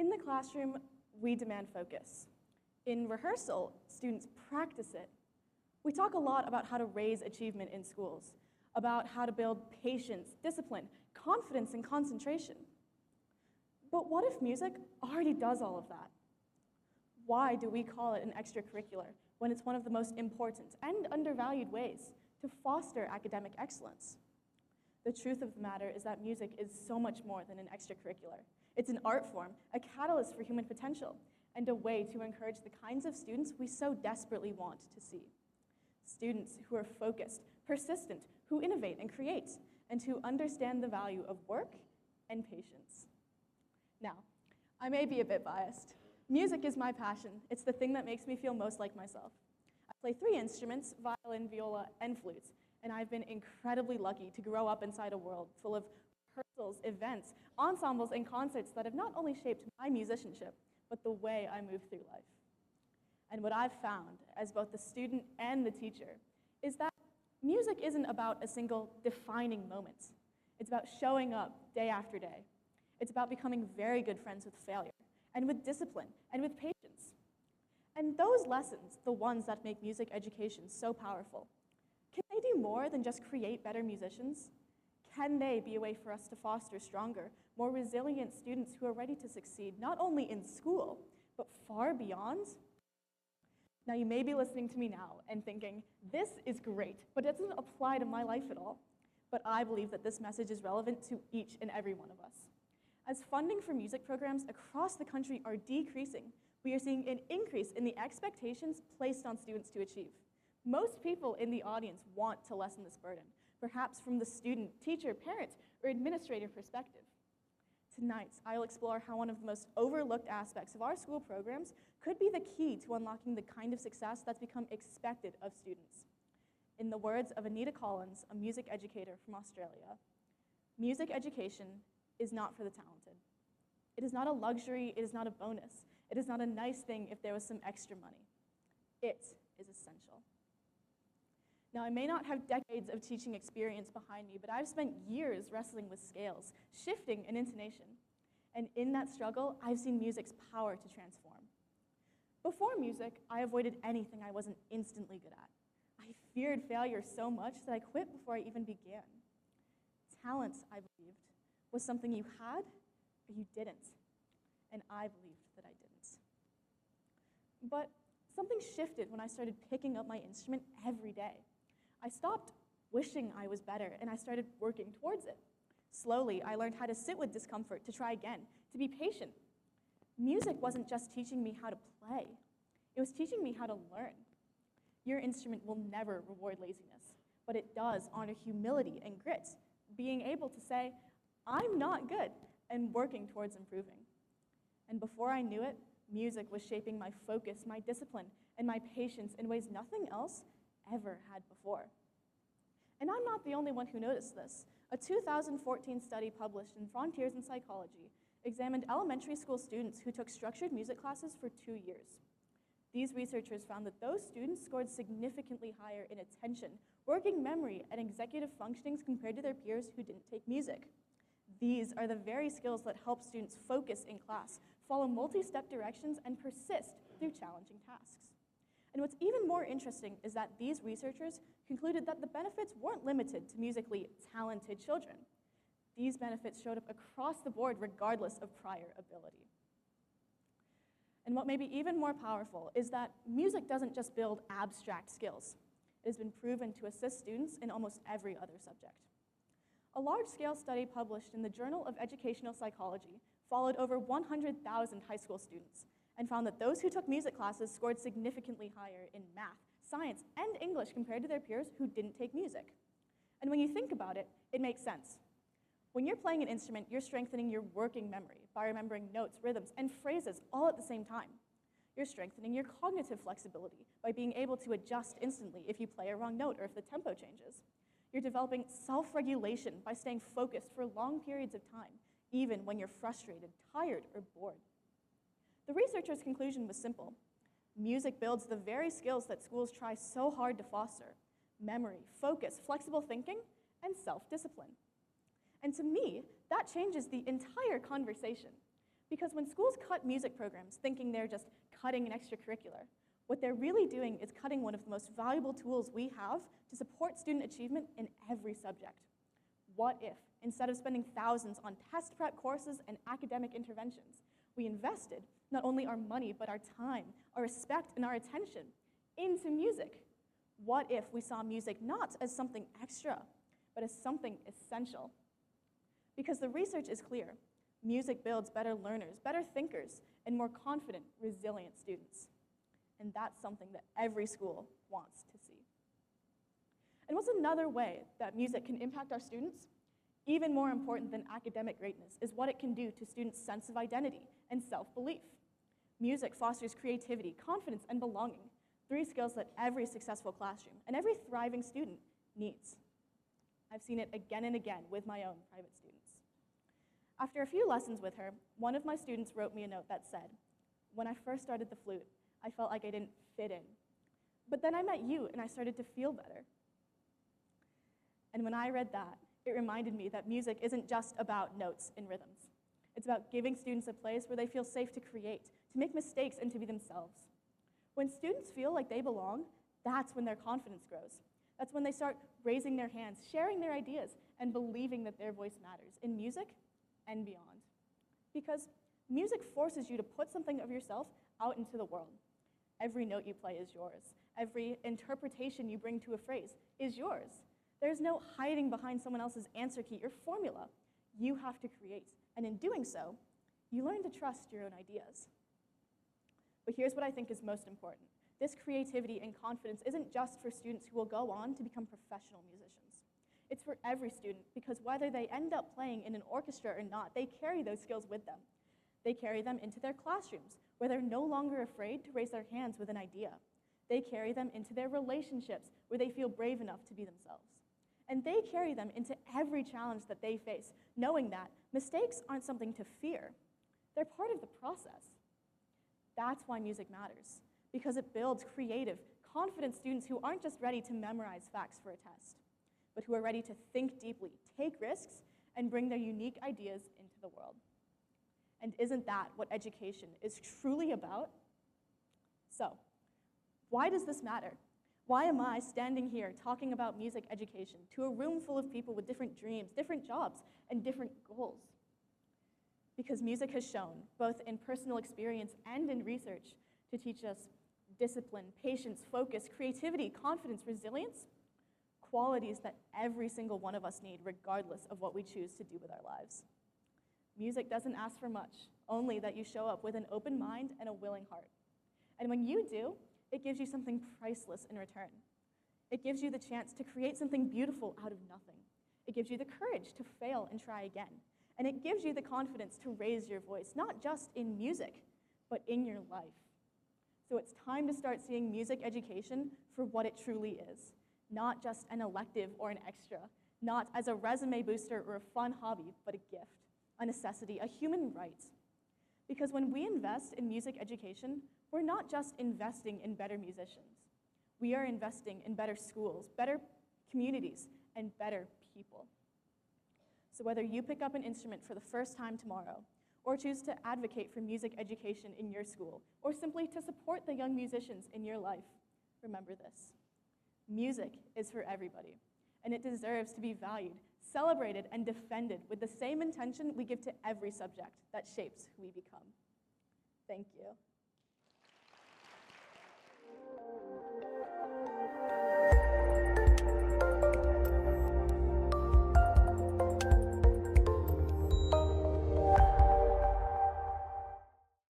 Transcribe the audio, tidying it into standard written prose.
In the classroom, we demand focus. In rehearsal, students practice it. We talk a lot about how to raise achievement in schools, about how to build patience, discipline, confidence, and concentration. But what if music already does all of that? Why do we call it an extracurricular when it's one of the most important and undervalued ways to foster academic excellence? The truth of the matter is that music is so much more than an extracurricular. It's an art form, a catalyst for human potential, and a way to encourage the kinds of students we so desperately want to see. Students who are focused, persistent, who innovate and create, and who understand the value of work and patience. Now, I may be a bit biased. Music is my passion. It's the thing that makes me feel most like myself. I play 3 instruments, violin, viola, and flutes, and I've been incredibly lucky to grow up inside a world full of rehearsals, events, ensembles, and concerts that have not only shaped my musicianship, but the way I move through life. And what I've found, as both the student and the teacher, is that music isn't about a single defining moment. It's about showing up day after day. It's about becoming very good friends with failure, and with discipline, and with patience. And those lessons, the ones that make music education so powerful, can they do more than just create better musicians? Can they be a way for us to foster stronger, more resilient students who are ready to succeed, not only in school, but far beyond? Now, you may be listening to me now and thinking, this is great, but it doesn't apply to my life at all. But I believe that this message is relevant to each and every one of us. As funding for music programs across the country are decreasing, we are seeing an increase in the expectations placed on students to achieve. Most people in the audience want to lessen this burden, perhaps from the student, teacher, parent, or administrator perspective. Tonight, I'll explore how one of the most overlooked aspects of our school programs could be the key to unlocking the kind of success that's become expected of students. In the words of Anita Collins, a music educator from Australia, music education is not for the talented. It is not a luxury, it is not a bonus. It is not a nice thing if there was some extra money. It is essential. Now, I may not have decades of teaching experience behind me, but I've spent years wrestling with scales, shifting, and intonation. And in that struggle, I've seen music's power to transform. Before music, I avoided anything I wasn't instantly good at. I feared failure so much that I quit before I even began. Talent, I believed, was something you had or you didn't. And I believed that I didn't. But something shifted when I started picking up my instrument every day. I stopped wishing I was better, and I started working towards it. Slowly, I learned how to sit with discomfort, to try again, to be patient. Music wasn't just teaching me how to play. It was teaching me how to learn. Your instrument will never reward laziness, but it does honor humility and grit, being able to say, I'm not good, and working towards improving. And before I knew it, music was shaping my focus, my discipline, and my patience in ways nothing else ever had before. And I'm not the only one who noticed this. A 2014 study published in Frontiers in Psychology examined elementary school students who took structured music classes for 2 years. These researchers found that those students scored significantly higher in attention, working memory, and executive functionings compared to their peers who didn't take music. These are the very skills that help students focus in class, follow multi-step directions, and persist through challenging tasks. And what's even more interesting is that these researchers concluded that the benefits weren't limited to musically talented children. These benefits showed up across the board regardless of prior ability. And what may be even more powerful is that music doesn't just build abstract skills. It has been proven to assist students in almost every other subject. A large-scale study published in the Journal of Educational Psychology followed over 100,000 high school students and found that those who took music classes scored significantly higher in math, science, and English compared to their peers who didn't take music. And when you think about it, it makes sense. When you're playing an instrument, you're strengthening your working memory by remembering notes, rhythms, and phrases all at the same time. You're strengthening your cognitive flexibility by being able to adjust instantly if you play a wrong note or if the tempo changes. You're developing self-regulation by staying focused for long periods of time, even when you're frustrated, tired, or bored. The researchers' conclusion was simple. Music builds the very skills that schools try so hard to foster: memory, focus, flexible thinking, and self-discipline. And to me, that changes the entire conversation. Because when schools cut music programs thinking they're just cutting an extracurricular, what they're really doing is cutting one of the most valuable tools we have to support student achievement in every subject. What if, instead of spending thousands on test prep courses and academic interventions, we invested not only our money, but our time, our respect, and our attention into music? What if we saw music not as something extra, but as something essential? Because the research is clear. Music builds better learners, better thinkers, and more confident, resilient students. And that's something that every school wants to see. And what's another way that music can impact our students? Even more important than academic greatness is what it can do to students' sense of identity and self-belief. Music fosters creativity, confidence, and belonging, 3 skills that every successful classroom and every thriving student needs. I've seen it again and again with my own private students. After a few lessons with her, one of my students wrote me a note that said, "When I first started the flute, I felt like I didn't fit in. But then I met you and I started to feel better." And when I read that, it reminded me that music isn't just about notes and rhythms. It's about giving students a place where they feel safe to create, to make mistakes, and to be themselves. When students feel like they belong, that's when their confidence grows. That's when they start raising their hands, sharing their ideas, and believing that their voice matters in music and beyond. Because music forces you to put something of yourself out into the world. Every note you play is yours. Every interpretation you bring to a phrase is yours. There's no hiding behind someone else's answer key or formula. You have to create. And in doing so, you learn to trust your own ideas. But here's what I think is most important. This creativity and confidence isn't just for students who will go on to become professional musicians. It's for every student, because whether they end up playing in an orchestra or not, they carry those skills with them. They carry them into their classrooms, where they're no longer afraid to raise their hands with an idea. They carry them into their relationships, where they feel brave enough to be themselves. And they carry them into every challenge that they face, knowing that mistakes aren't something to fear. They're part of the process. That's why music matters, because it builds creative, confident students who aren't just ready to memorize facts for a test, but who are ready to think deeply, take risks, and bring their unique ideas into the world. And isn't that what education is truly about? So, why does this matter? Why am I standing here talking about music education to a room full of people with different dreams, different jobs, and different goals? Because music has shown, both in personal experience and in research, to teach us discipline, patience, focus, creativity, confidence, resilience, qualities that every single one of us need regardless of what we choose to do with our lives. Music doesn't ask for much, only that you show up with an open mind and a willing heart. And when you do, it gives you something priceless in return. It gives you the chance to create something beautiful out of nothing. It gives you the courage to fail and try again. And it gives you the confidence to raise your voice, not just in music, but in your life. So it's time to start seeing music education for what it truly is, not just an elective or an extra, not as a resume booster or a fun hobby, but a gift, a necessity, a human right. Because when we invest in music education, we're not just investing in better musicians. We are investing in better schools, better communities, and better people. So whether you pick up an instrument for the first time tomorrow, or choose to advocate for music education in your school, or simply to support the young musicians in your life, remember this. Music is for everybody, and it deserves to be valued, celebrated, and defended with the same intention we give to every subject that shapes who we become. Thank you.